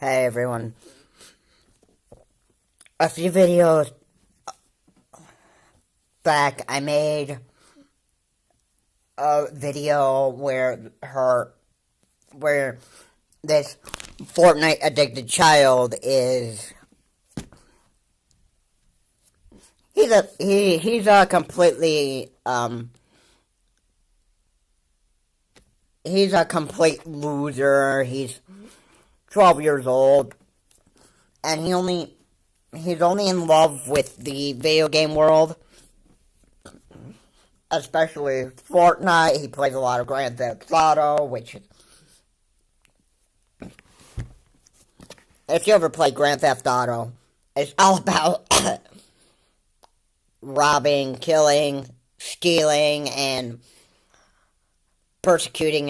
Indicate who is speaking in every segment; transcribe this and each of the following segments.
Speaker 1: Hey everyone. A few videos back, I made a video where this Fortnite addicted child is he's a completely he's a complete loser. He's 12 years old, and he's only in love with the video game world, especially Fortnite. He plays a lot of Grand Theft Auto, which is, if you ever play Grand Theft Auto, it's all about robbing, killing, stealing, and prosecuting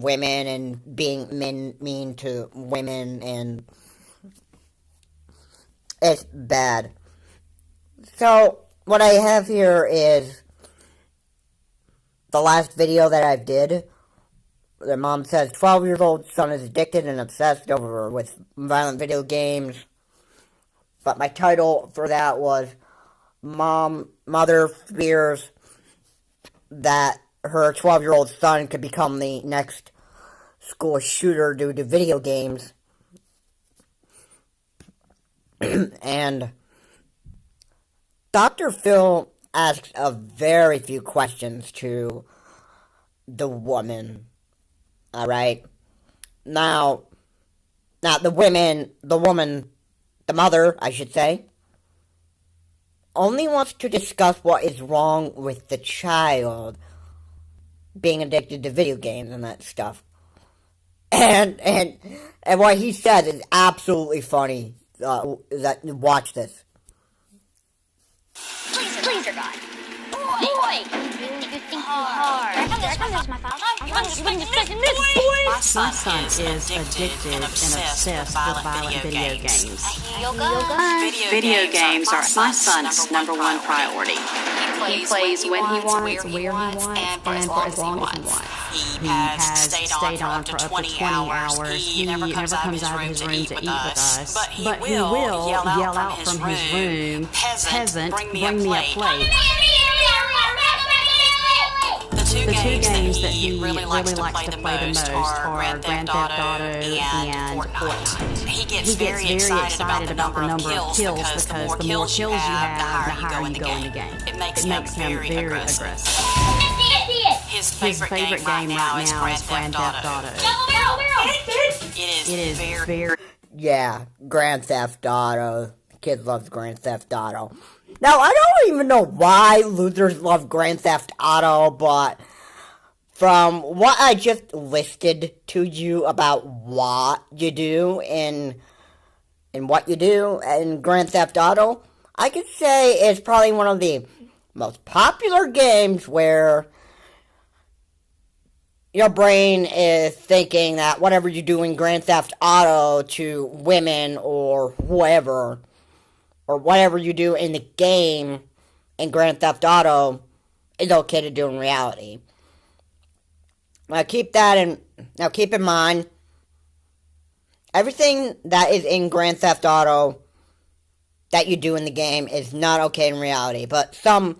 Speaker 1: women, and being mean to women, and it's bad. So, what I have here is the last video that I did. Their mom says 12-year-old son is addicted and obsessed with violent video games. But my title for that was Mother fears that her 12-year-old son could become the next school shooter due to video games. And Dr. Phil asks a very few questions to the woman. Alright? Now the mother, I should say, only wants to discuss what is wrong with the child being addicted to video games and that stuff. And what he said is absolutely funny. Watch this.
Speaker 2: Please, God. Boy! You think hard. There's my father.
Speaker 3: My son is addicted and obsessed with violent video games. Video games are my son's number one priority. He plays when he wants, where he wants, and for as long as he wants. He has stayed on for up to 20 hours. He never comes out of his room to eat with us. But he will yell out from his room, "Peasant, bring me a plate." The two games that he really likes to play the most are Grand Theft Auto and Fortnite. He gets very excited about the number of kills because the more kills you have, the higher you go in the game. It makes him very aggressive. His favorite game right now is Grand Theft Auto. It is very...
Speaker 1: Yeah, Grand Theft Auto. Kids love Grand Theft Auto. Now, I don't even know why losers love Grand Theft Auto, but from what I just listed to you about what you do and what you do in Grand Theft Auto, I could say it's probably one of the most popular games where your brain is thinking that whatever you do in Grand Theft Auto to women or whoever, or whatever you do in the game in Grand Theft Auto is okay to do in reality. Now keep in mind, everything that is in Grand Theft Auto that you do in the game is not okay in reality. But some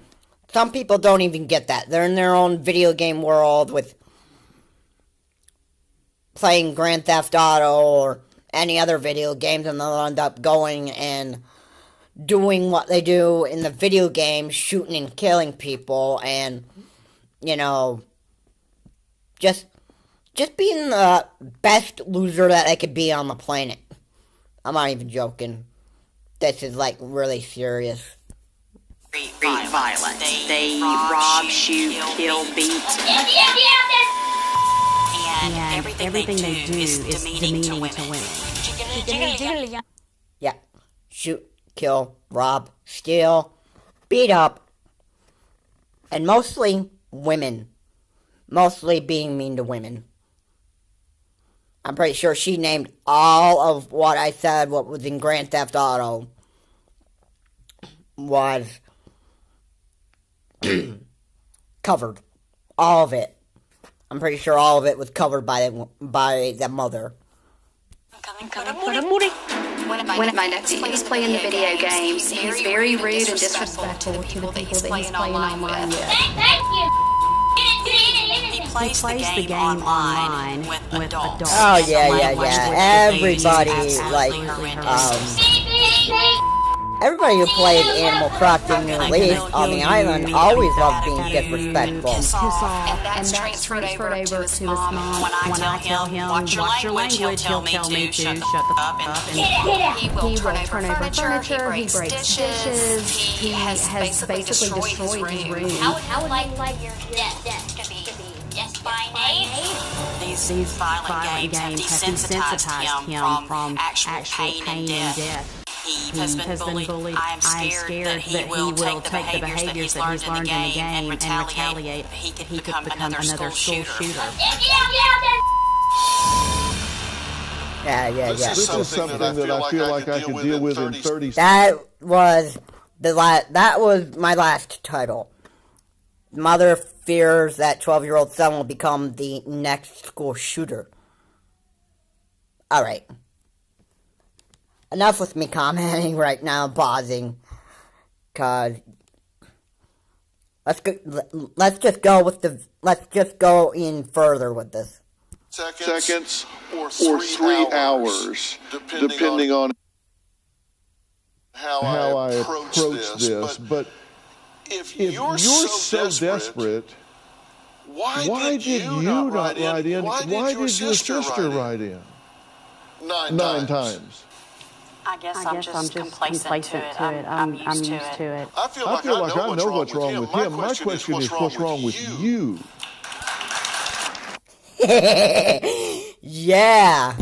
Speaker 1: people don't even get that. They're in their own video game world with playing Grand Theft Auto or any other video games, and they'll end up going and doing what they do in the video game, shooting and killing people, and, you know, just being the best loser that they could be on the planet. I'm not even joking. This is, like, really serious.
Speaker 3: Very violent. They rob, shoot, kill, beat. And everything they do is demeaning to women.
Speaker 1: Yeah. Shoot, kill, rob, steal, beat up, and mostly women. Mostly being mean to women. I'm pretty sure she named all of what I said, what was in Grand Theft Auto, was covered. All of it. I'm pretty sure all of it was covered by the mother.
Speaker 3: One of my nephews playing the video games. He's very rude and disrespectful to the people that he's playing online with.
Speaker 2: Thank you.
Speaker 3: He plays the game online with adults.
Speaker 1: Oh, yeah. Everybody, like, everybody who played Animal Crossing New Leaf on the island always loved being disrespectful.
Speaker 3: And that's transferred over to his mom. When I tell him, watch your language, he'll tell me to shut the up. And he will turn over furniture, he breaks dishes, he has basically destroyed his room.
Speaker 2: How would like your death to be just by name?
Speaker 3: These violent games have desensitized him from actual pain and death. He has been bullied. I am scared that he will take the behaviors that he's learned in the game and retaliate. He could become another school shooter.
Speaker 1: Yeah.
Speaker 4: This is something that I feel like I could deal with in 30 seconds.
Speaker 1: That was my last title. Mother fears that 12-year-old son will become the next school shooter. Alright. Enough with me commenting right now, pausing. Cause let's just go in further with this.
Speaker 4: Seconds or 3 hours, depending on how I approach this. But if you're so desperate, why did you not write in? Why did your sister write in? 9 times.
Speaker 3: I guess I'm just complacent to it. I'm used to it.
Speaker 4: I feel like I know what's wrong with him. My question is, what's wrong with you?
Speaker 1: Yeah.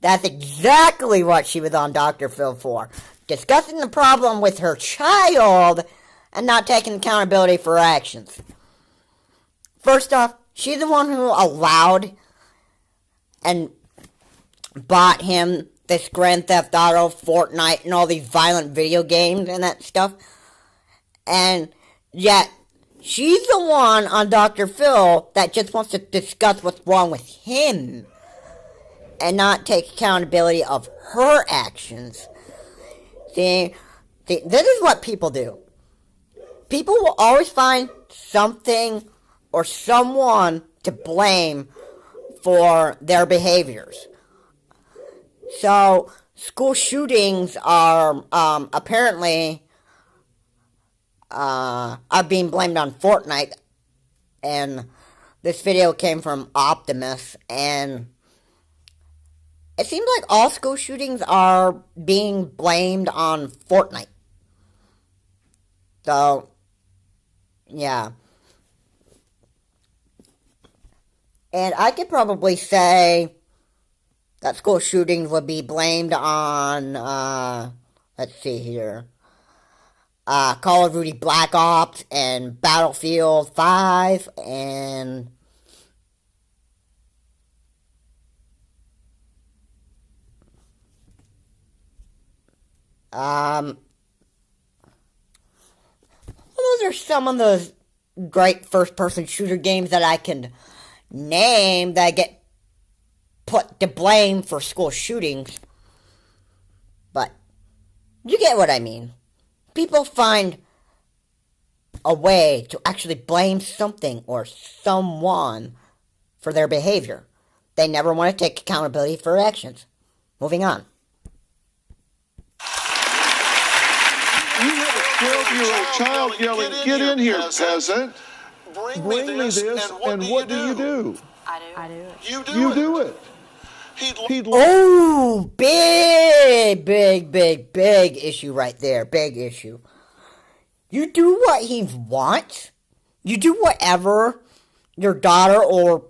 Speaker 1: That's exactly what she was on Dr. Phil for. Discussing the problem with her child and not taking accountability for her actions. First off, she's the one who allowed and bought him this Grand Theft Auto, Fortnite, and all these violent video games and that stuff. And yet, she's the one on Dr. Phil that just wants to discuss what's wrong with him and not take accountability of her actions. See, this is what people do. People will always find something or someone to blame for their behaviors. So, school shootings are apparently are being blamed on Fortnite, and this video came from Optimus, and it seems like all school shootings are being blamed on Fortnite. So, yeah. And I could probably say that school shootings would be blamed on, let's see here, Call of Duty Black Ops and Battlefield 5 and those are some of the great first-person shooter games that I can name that get put to blame for school shootings. But you get what I mean. People find a way to actually blame something or someone for their behavior. They never want to take accountability for actions. Moving on.
Speaker 4: You have a 12-year-old child yelling, "Get in here, peasant! Bring me this," and what do you do?
Speaker 3: I do it.
Speaker 4: You do it.
Speaker 1: Oh, big issue right there. Big issue. You do what he wants. You do whatever your daughter or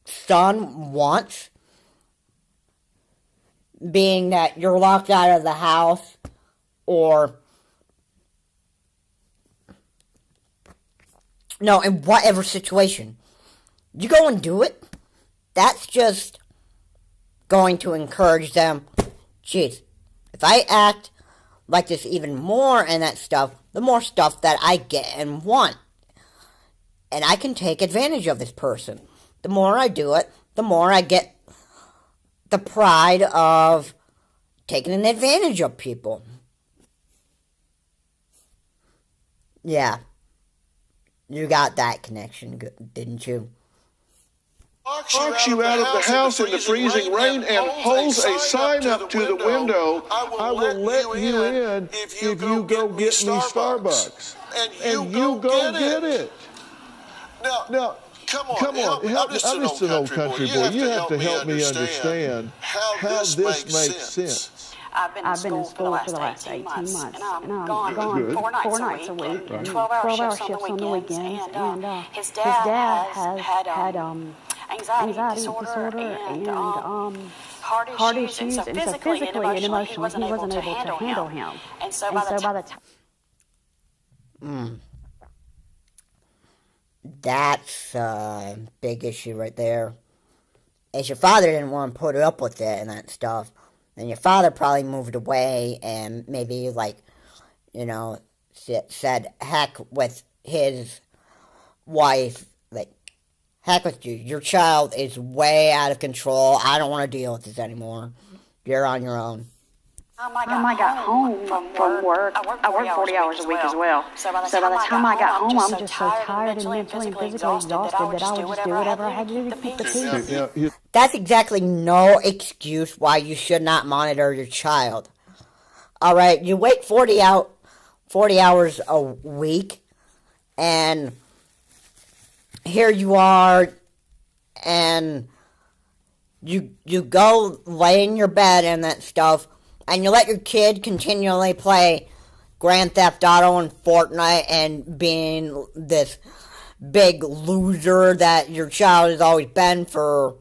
Speaker 1: son wants. Being that you're locked out of the house or... No, in whatever situation. You go and do it. That's just going to encourage them. Jeez, if I act like this even more and that stuff, the more stuff that I get and want. And I can take advantage of this person. The more I do it, the more I get the pride of taking an advantage of people. Yeah. You got that connection, didn't you?
Speaker 4: Locks you out of the house in the freezing rain and holds a sign up to the window, I will let you in if you go get me Starbucks. And you go get it. Now, come on. I'm just an old country boy. You have to help me understand how this makes sense.
Speaker 3: I've been in school for the last 18 months, and I'm gone 4 nights a week, and 12-hour shifts on the weekends, and his dad has had anxiety disorder and heart issues, and so physically and emotionally he wasn't able to handle him. And so by the time...
Speaker 1: That's a big issue right there. If your father didn't want to put up with it and that stuff, then your father probably moved away and maybe, like, you know, said, heck with his wife, like, heck with you. Your child is way out of control. I don't want to deal with this anymore. You're on your own.
Speaker 3: I got home from work, I work 40 hours a week as well. So by the time I got home, I'm just so tired and mentally and physically exhausted that I would just do whatever I had to do to keep the peace.
Speaker 1: That's exactly no excuse why you should not monitor your child. Alright, you wait 40 hours a week, and here you are, and you go lay in your bed and that stuff, and you let your kid continually play Grand Theft Auto and Fortnite and being this big loser that your child has always been for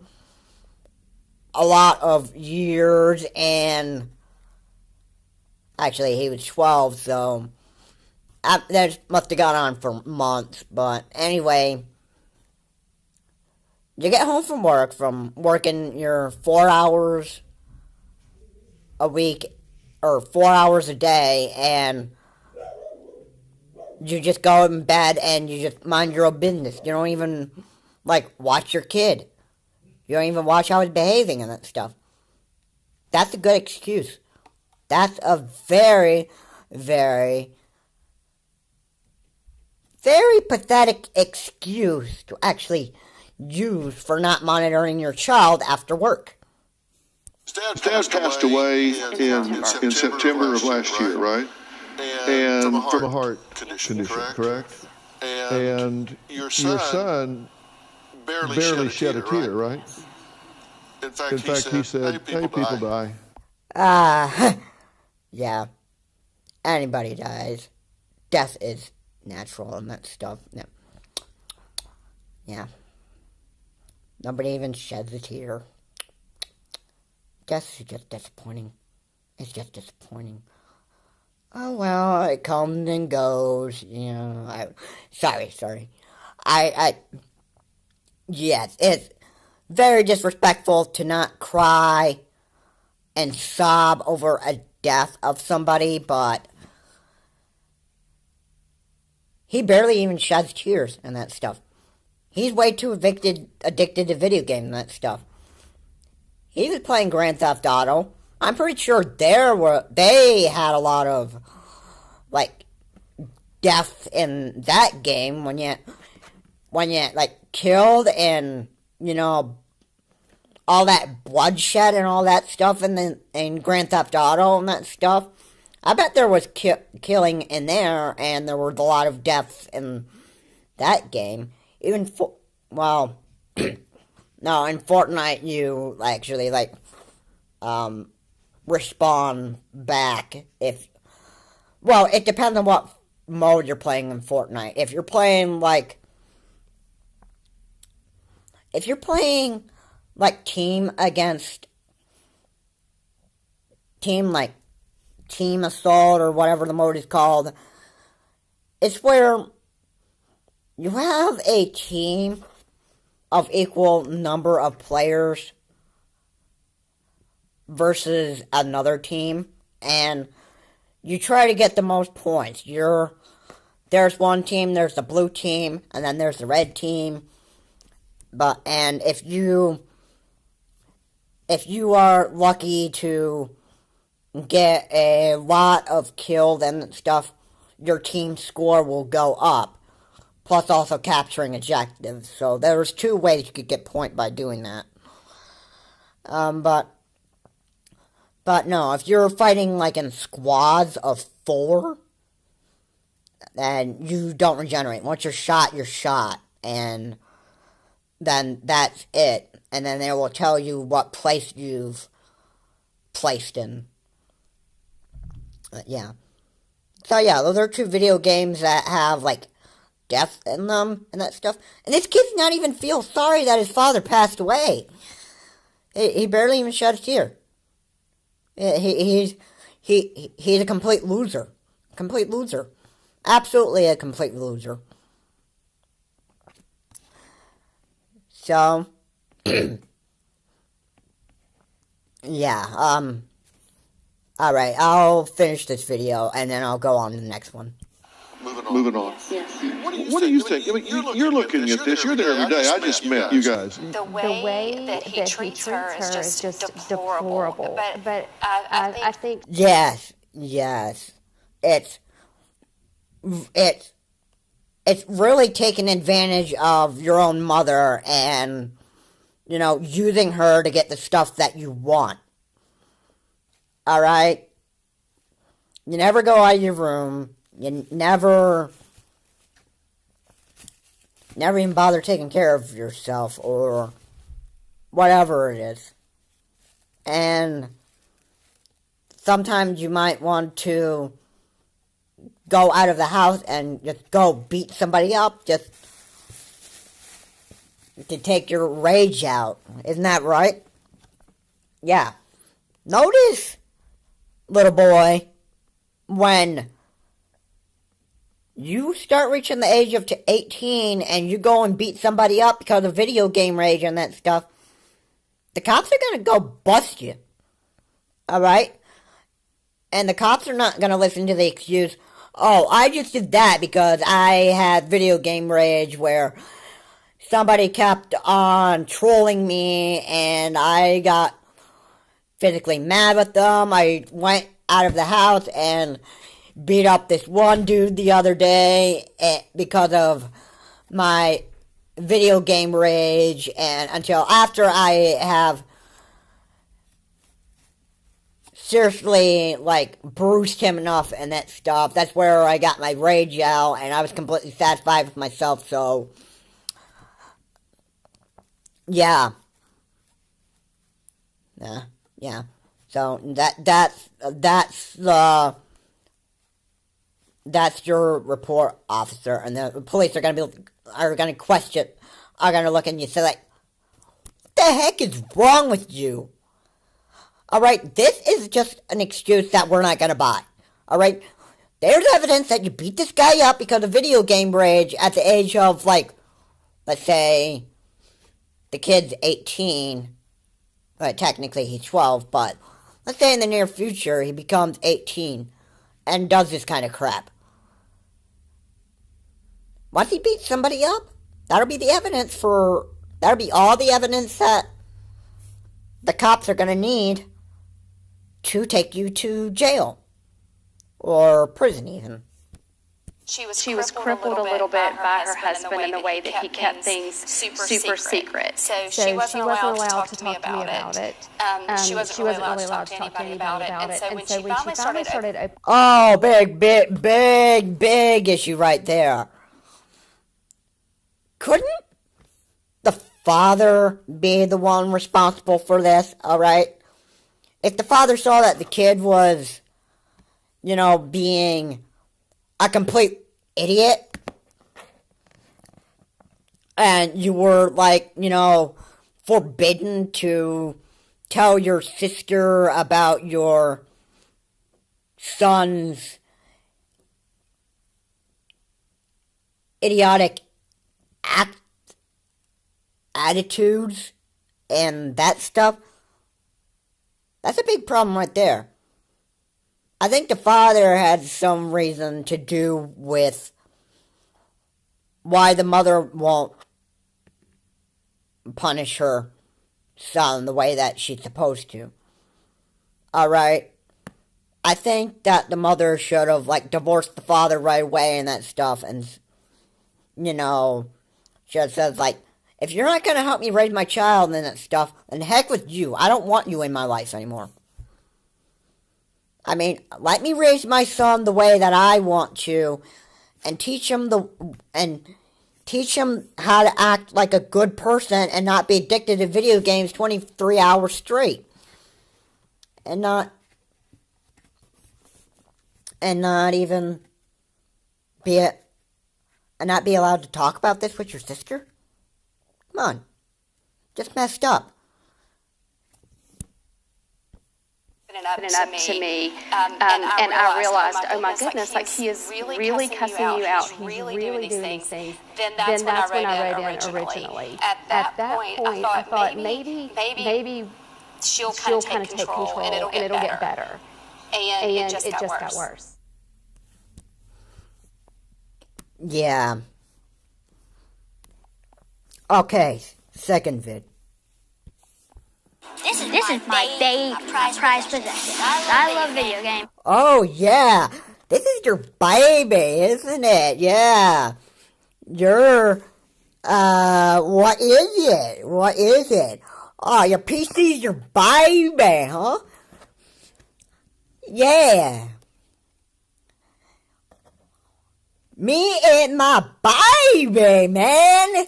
Speaker 1: a lot of years. And actually, he was 12, so that must have gone on for months. But anyway, you get home from working your 4 hours a week or 4 hours a day, and you just go in bed and you just mind your own business. You don't even, like, watch your kid. You don't even watch how he's behaving and that stuff. That's a good excuse. That's a very, very, very pathetic excuse to actually use for not monitoring your child after work.
Speaker 4: His dad passed away in September of last year, right? And from a heart condition, correct? And your son barely shed a tear, right? In fact, he said, hey, people die.
Speaker 1: Yeah. Anybody dies. Death is natural and that stuff. Yeah. Nobody even sheds a tear. Death is just disappointing. It's just disappointing. Oh, well, it comes and goes, you know. Sorry. Yes, it's very disrespectful to not cry and sob over a death of somebody, but he barely even sheds tears and that stuff. He's way too addicted to video games and that stuff. He was playing Grand Theft Auto. I'm pretty sure they had a lot of, like, death in that game when you like killed and, you know, all that bloodshed and all that stuff in Grand Theft Auto and that stuff. I bet there was killing in there, and there were a lot of deaths in that game. Even no, in Fortnite, you actually, like, respawn back if... Well, it depends on what mode you're playing in Fortnite. If you're playing, like, team against... like, team assault or whatever the mode is called, it's where you have a team of equal number of players versus another team, and you try to get the most points. There's one team, there's the blue team, and then there's the red team. And if if you are lucky to get a lot of kills and stuff, your team score will go up. Plus also capturing objectives. So there's 2 ways you could get point by doing that. But no, if you're fighting like in squads of 4, then you don't regenerate. Once you're shot, and then that's it. And then they will tell you what place you've placed in. Yeah. So yeah, those are 2 video games that have like death in them and that stuff. And this kid's not even feel sorry that his father passed away. He barely even shed a tear. He's a complete loser. Complete loser. Absolutely a complete loser. So, yeah, alright, I'll finish this video, and then I'll go on to the next one.
Speaker 4: Moving on.
Speaker 3: Yes.
Speaker 4: What do you think? I mean, you're looking at this. You're there every day. I just met you guys.
Speaker 5: The way that he treats her is just deplorable. But I think...
Speaker 1: Yes. It's really taking advantage of your own mother and, using her to get the stuff that you want. Alright? You never go out of your room. You never even bother taking care of yourself or whatever it is. And sometimes you might want to go out of the house and just go beat somebody up just to take your rage out. Isn't that right? Yeah. Notice, little boy, when you start reaching the age of 18 and you go and beat somebody up because of video game rage and that stuff, the cops are going to go bust you. Alright? And the cops are not going to listen to the excuse, oh, I just did that because I had video game rage where somebody kept on trolling me and I got physically mad with them. I went out of the house and beat up this one dude the other day because of my video game rage, and until after I have seriously, bruised him enough and that stuff, that's where I got my rage out, and I was completely satisfied with myself, so, yeah. Yeah. So, that's your report, officer, and the police are gonna question, are gonna look at you and say, what the heck is wrong with you? Alright, this is just an excuse that we're not gonna buy. Alright, there's evidence that you beat this guy up because of video game rage at the age of, let's say, the kid's 18, well, technically he's 12, but let's say in the near future he becomes 18 and does this kind of crap. Once he beats somebody up, that'll be the evidence that'll be all the evidence that the cops are going to need to take you to jail. Or prison, even.
Speaker 5: She was crippled a little bit by her husband in the way that he kept things super secret. So she wasn't allowed to talk to me about it. She wasn't really allowed to talk to anybody about it. And so when she finally started...
Speaker 1: Oh, big issue right there. Couldn't the father be the one responsible for this, alright? If the father saw that the kid was, being a complete idiot, and you were, forbidden to tell your sister about your son's idiotic attitudes and that stuff, that's a big problem right there. I think the father had some reason to do with why the mother won't punish her son the way that she's supposed to. Alright? I think that the mother should have, like, divorced the father right away and that stuff, and, you know, just says, like, if you're not going to help me raise my child and that stuff, then heck with you. I don't want you in my life anymore. I mean, let me raise my son the way that I want to, and teach him how to act like a good person and not be addicted to video games 23 hours straight. And not even be allowed to talk about this with your sister? Come on. Just messed up.
Speaker 5: Opening up to me, and I realized, oh my goodness, like he is really cussing you out. He's really doing these things. Then that's when I wrote in originally. At that point, I thought maybe she'll kind of take control and it'll get better. And it just got worse.
Speaker 1: Yeah. Okay, second vid.
Speaker 2: This is my baby, prize possession. I love video games.
Speaker 1: Oh, yeah. This is your baby, isn't it? Yeah. What is it? What is it? Oh, your PC's your baby, huh? Yeah. Me and my baby, man.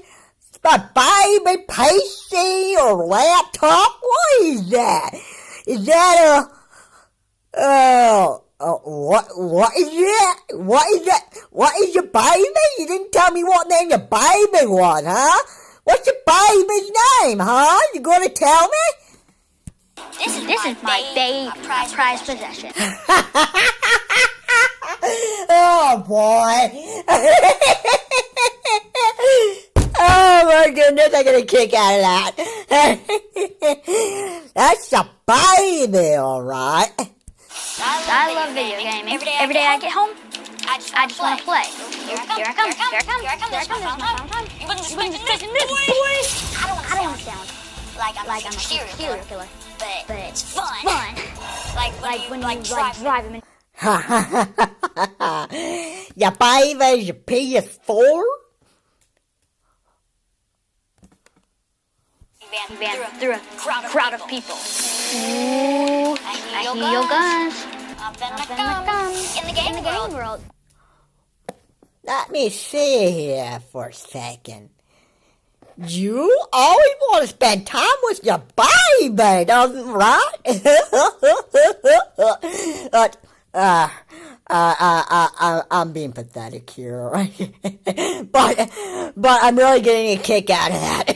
Speaker 1: My baby PC or laptop? What is that? Is that what is that? What is that? What is your baby? You didn't tell me what name your baby was, huh? What's your baby's name, huh? You gonna tell me?
Speaker 2: This is my baby, prize possession.
Speaker 1: Oh, boy. Oh my goodness, I get a kick out of that. That's a baby, alright.
Speaker 2: I love video gaming. Every day I get home, I just want to play. Here I come. This is my phone time. You wouldn't just listen to this, boys. I don't sound like I'm a serial killer. But it's fun. Like when you drive him in.
Speaker 1: Your baby's your PS4?
Speaker 2: Ran through a crowd of people. Ooh, I hear your guns. Up in the guns. In the game world.
Speaker 1: Let me see here for a second. You always want to spend time with your baby, right? But, I'm being pathetic here, but I'm really getting a kick out of that.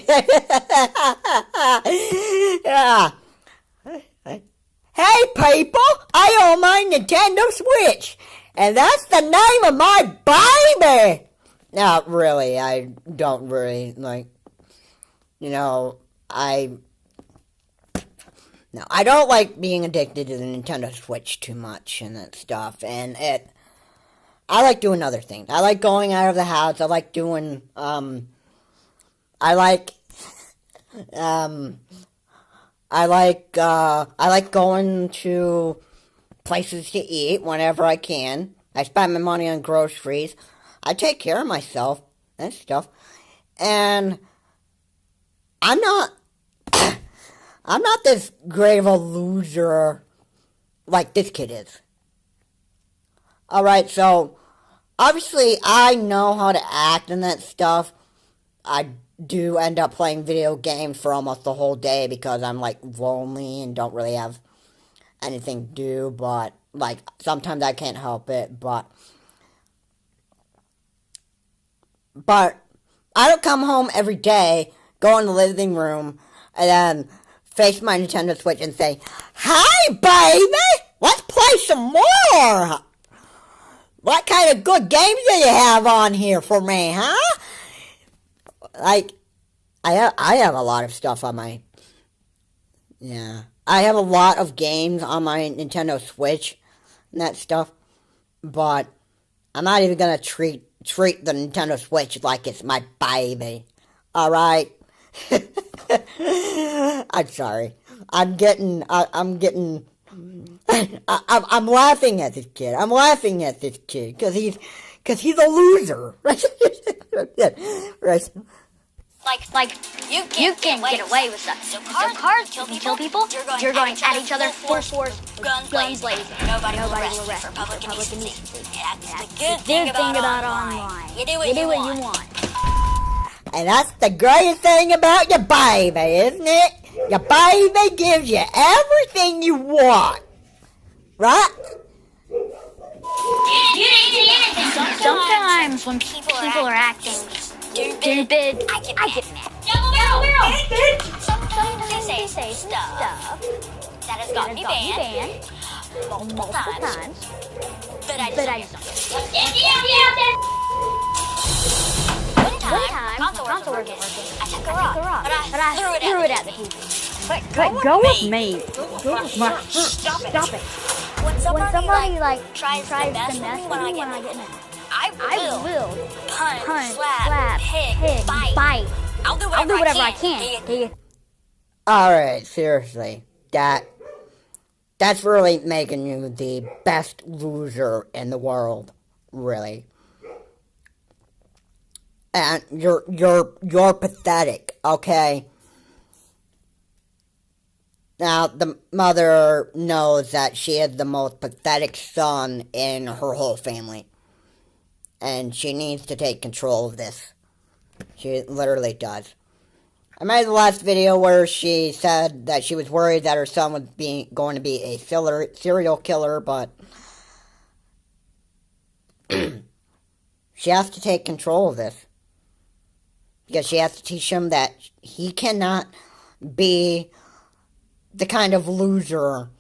Speaker 1: Yeah. Hey people, I own my Nintendo Switch, and that's the name of my baby. Not really, I don't really, I don't like being addicted to the Nintendo Switch too much and that stuff, and I like doing other things. I like going out of the house, I like doing, I like going to places to eat whenever I can. I spend my money on groceries. I take care of myself and stuff, and I'm not this great of a loser like this kid is. Alright, so obviously I know how to act and that stuff. I do end up playing video games for almost the whole day because I'm lonely and don't really have anything to do, but sometimes I can't help it, but I don't come home every day, go in the living room, and then face my Nintendo Switch and say, "Hi, baby! Let's play some more! What kind of good games do you have on here for me, huh?" I have a lot of stuff on my... Yeah. I have a lot of games on my Nintendo Switch and that stuff, but I'm not even gonna treat the Nintendo Switch like it's my baby. Alright? I'm sorry. I'm laughing at this kid. I'm laughing at this kid because he's a loser. Right?
Speaker 2: Like you can't get away with stuff. So cars can kill people. You're going at each other full force, guns blazing. Nobody will arrest you for public indecency. That's the good thing about online. You do what you want.
Speaker 1: And that's the greatest thing about your baby, isn't it? Your baby gives you everything you want. Right?
Speaker 2: You didn't see anything. Sometimes when people are acting stupid, I get mad. Sometimes they say stuff that has gotten me banned multiple times, but I just don't. One time, console wasn't working. I took a rock, but I threw it at the people.
Speaker 3: But go with me.
Speaker 2: Stop it. When somebody tries to mess with me when I get mad, I will punch, slap, hit, bite. I'll do whatever I can.
Speaker 1: Alright, seriously. That's really making you the best loser in the world. Really. And you're pathetic, okay? Now, the mother knows that she is the most pathetic son in her whole family. And she needs to take control of this. She literally does. I made the last video where she said that she was worried that her son was going to be a serial killer, but she has to take control of this. Because she has to teach him that he cannot be the kind of loser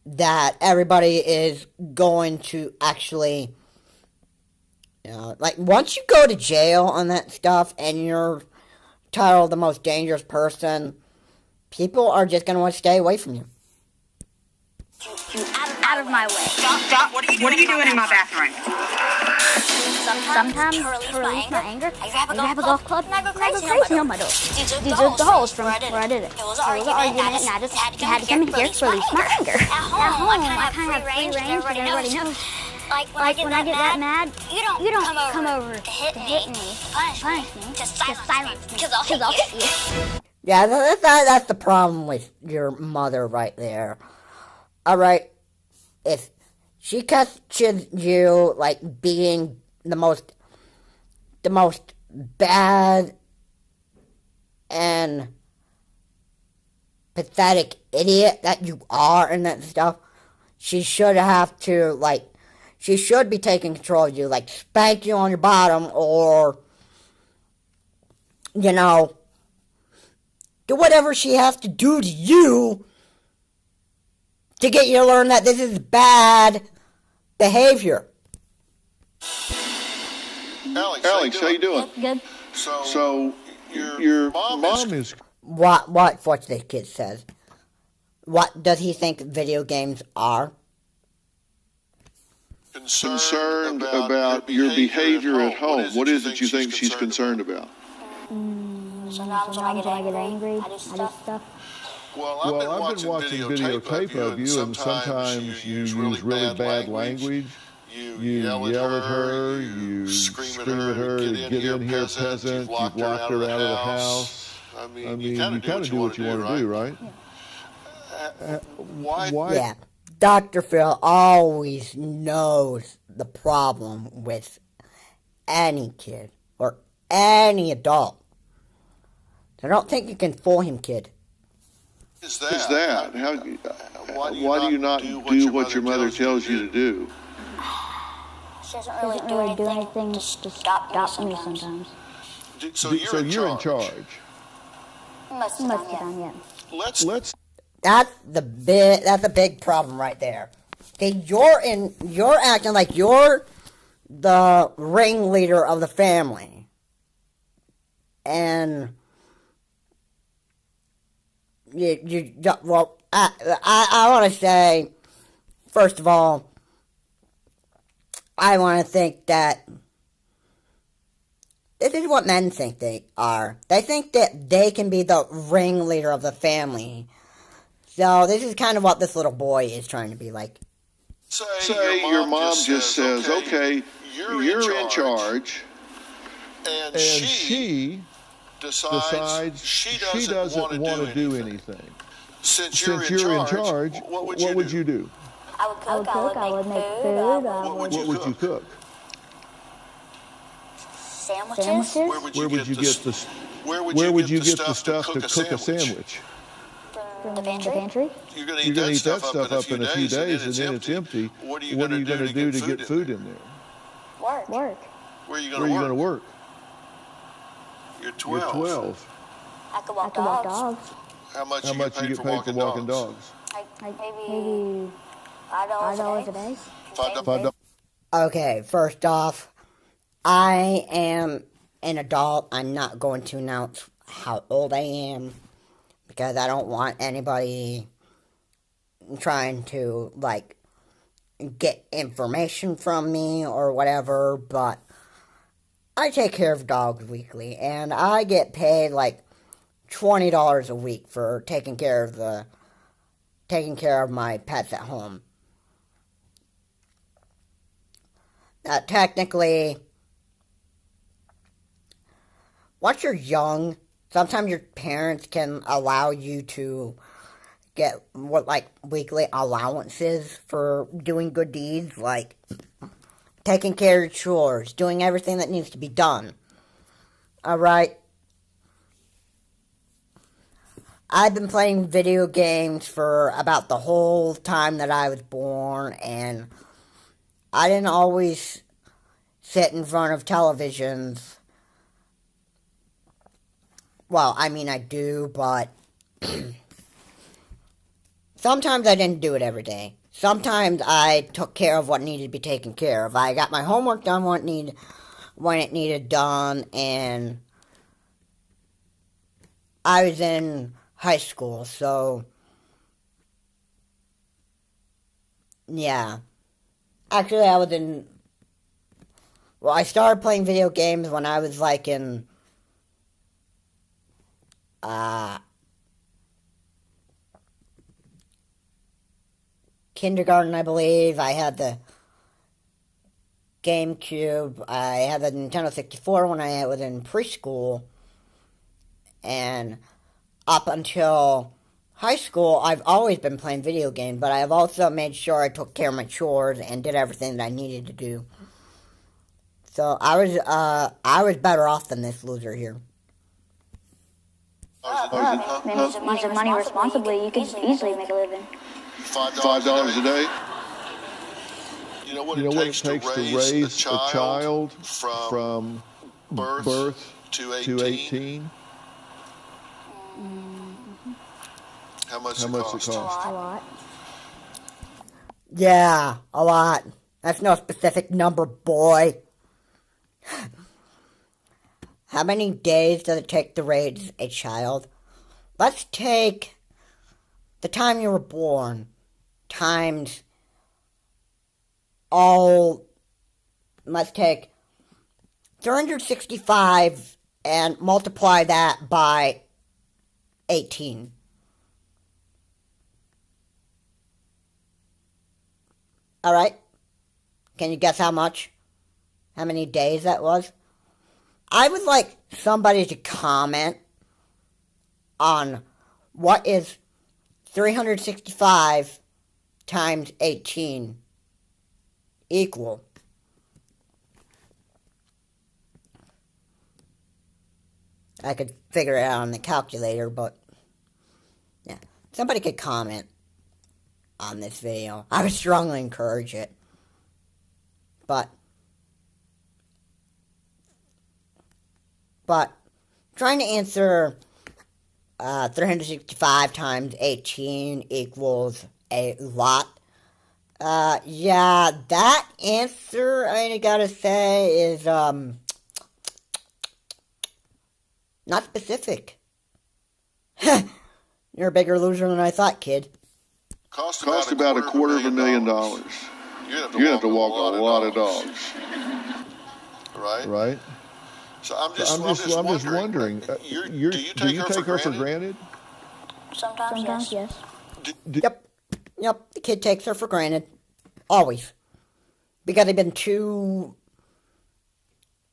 Speaker 1: that everybody is going to actually, like, once you go to jail on that stuff and you're titled the most dangerous person, people are just going to want to stay away from you.
Speaker 2: Out of my way.
Speaker 3: Stop. What are you doing in my bathroom?
Speaker 2: Sometimes to release my anger, I grab a golf club and I go crazy on my door. These are the holes from where I did it. There was an argument and I just had to come in here to release my anger. At home, I kind of have free range, everybody knows. Like when I get that mad, you don't come over to hit me, punish me, to silence me, because I'll hit you.
Speaker 1: Yeah, that's the problem with your mother right there. Alright, if she catches you, like, being the most bad and pathetic idiot that you are and that stuff, she should be taking control of you, like spank you on your bottom or, do whatever she has to do to you to get you to learn that this is bad behavior.
Speaker 4: Alex, how you doing?
Speaker 2: Good.
Speaker 4: So your mom is
Speaker 1: What the kid says. What does he think video games are?
Speaker 4: concerned about your behavior at home. What is it you think she's concerned about?
Speaker 2: Sometimes when I get angry, I do stuff.
Speaker 4: Well, I've been watching videotape of you, and sometimes you use really bad language. You yell at her, you scream at her, to get in here, peasant, you've locked her out of the house. I mean, you kind of do what you want to do, right? Why?
Speaker 1: Yeah. Dr. Phil always knows the problem with any kid or any adult. I don't think you can fool him, kid.
Speaker 4: Is that? Why do you not do what your mother tells you to do?
Speaker 2: She doesn't really do anything to stop me sometimes.
Speaker 4: So you're in charge.
Speaker 2: Most of the time, yeah.
Speaker 4: Let's.
Speaker 1: That's a big problem right there. Okay, you're acting like you're the ringleader of the family. And I want to say, first of all, I want to think that this is what men think they are. They think that they can be the ringleader of the family. So this is kind of what this little boy is trying to be like.
Speaker 4: Say your mom just says, okay, you're in charge. And she decides she doesn't want to do anything. Since you're in charge, what would you do?
Speaker 2: I would cook, I would make food.
Speaker 4: What would you cook?
Speaker 2: Sandwiches?
Speaker 4: Where would you get the stuff to cook a sandwich?
Speaker 2: From the pantry?
Speaker 4: You're going to eat that stuff up in a few days, and then it's empty. What are you going to do to get food in there?
Speaker 2: Work.
Speaker 4: Where are you going to work? You're 12.
Speaker 2: I could walk dogs.
Speaker 4: How much you get paid for walking dogs?
Speaker 2: Maybe $5 a day.
Speaker 4: $5.
Speaker 1: Okay, first off, I am an adult. I'm not going to announce how old I am because I don't want anybody trying to, like, get information from me or whatever, but I take care of dogs weekly, and I get paid, like, $20 a week for taking care of my pets at home. Technically, once you're young, sometimes your parents can allow you to get weekly allowances for doing good deeds, like taking care of chores, doing everything that needs to be done. Alright? I've been playing video games for about the whole time that I was born, and I didn't always sit in front of televisions. Well, I mean, I do, but sometimes I didn't do it every day. Sometimes I took care of what needed to be taken care of. I got my homework done when it needed done, and I was in high school, so yeah. Actually, I started playing video games when I was like in kindergarten, I believe. I had the GameCube. I had the Nintendo 64 when I was in preschool. And up until high school, I've always been playing video games, but I have also made sure I took care of my chores and did everything that I needed to do. So I was better off than this loser here.
Speaker 2: Using money responsibly, you can easily make a living.
Speaker 4: $5 a day? You know what it takes to raise a child from birth to 18? How much it cost?
Speaker 2: A lot.
Speaker 1: Yeah, a lot. That's no specific number, boy. How many days does it take to raise a child? Let's take the time you were born times let's take 365 and multiply that by 18. Alright? Can you guess how much? How many days that was? I would like somebody to comment on what is 365 times 18 equal. I could figure it out on the calculator, but yeah. Somebody could comment on this video. I would strongly encourage it. But trying to answer 365 times 18 equals a lot. Yeah, that answer, I gotta say, is not specific. You're a bigger loser than I thought, kid.
Speaker 4: Cost about $250,000. You have to walk a lot of dogs. Right? So I'm just wondering, do you take her for granted?
Speaker 2: Sometimes yes.
Speaker 1: Yep, the kid takes her for granted. Always. Because they've been too...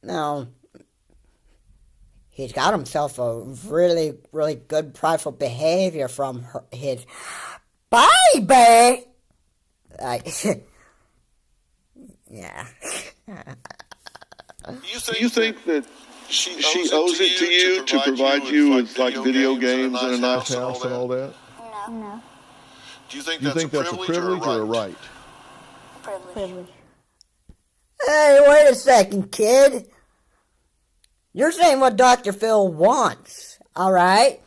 Speaker 1: No. He's got himself a really, really good prideful behavior from his baby! Yeah.
Speaker 4: You think that she owes it to you to provide you with like video games and a nice house and all that?
Speaker 2: No.
Speaker 4: Do you think that's a privilege or a right?
Speaker 2: Privilege.
Speaker 1: Hey, wait a second, kid. You're saying what Dr. Phil wants, alright?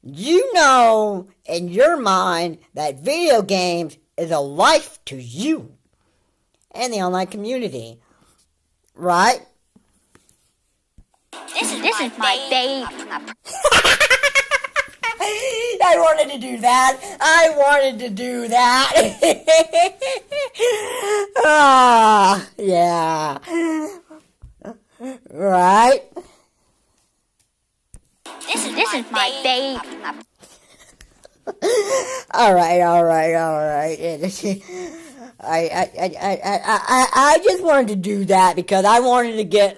Speaker 1: You know in your mind that video games is a life to you and the online community, right?
Speaker 2: This is my baby.
Speaker 1: I wanted to do that. Ah, yeah. Right?
Speaker 2: This is my baby.
Speaker 1: All right. I just wanted to do that because I wanted to get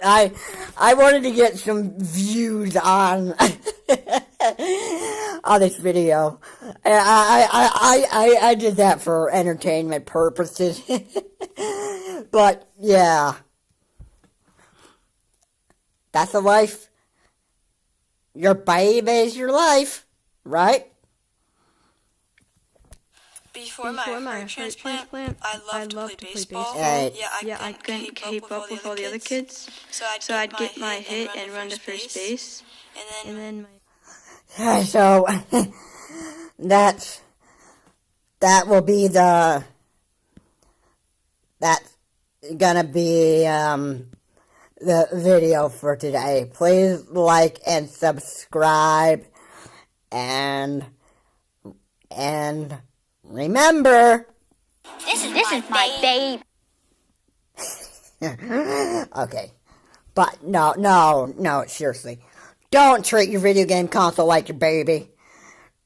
Speaker 1: some views on on this video. I did that for entertainment purposes. But yeah, that's the life. Your baby is your life, right?
Speaker 6: Before my heart transplant, I loved to play baseball.
Speaker 1: Right.
Speaker 6: Yeah, I couldn't keep up with all the other kids. So I'd get my hit and run to first base. And then my...
Speaker 1: So that will be that's gonna be the video for today. Please like and subscribe and remember,
Speaker 2: This is my baby.
Speaker 1: okay, but no, seriously, don't treat your video game console like your baby.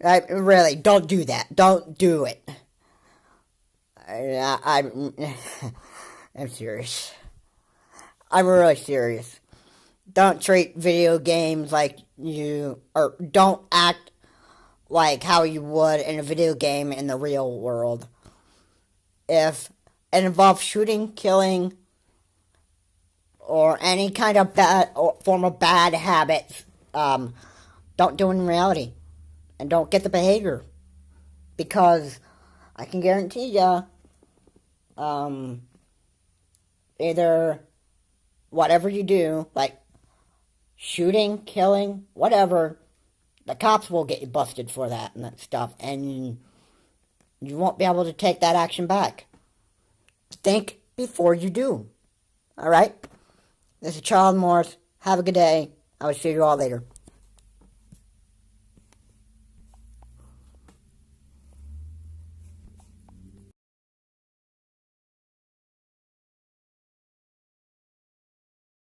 Speaker 1: Really, don't do that. Don't do it. I'm serious. I'm really serious. Don't treat video games like or don't act like how you would in a video game in the real world. If it involves shooting, killing, or any kind of form of bad habits, don't do it in reality. And don't get the behavior. Because I can guarantee you, either whatever you do, like shooting, killing, whatever, the cops will get you busted for that and that stuff, and you won't be able to take that action back. Think before you do. Alright? This is Charles Morris. Have a good day. I will see you all later.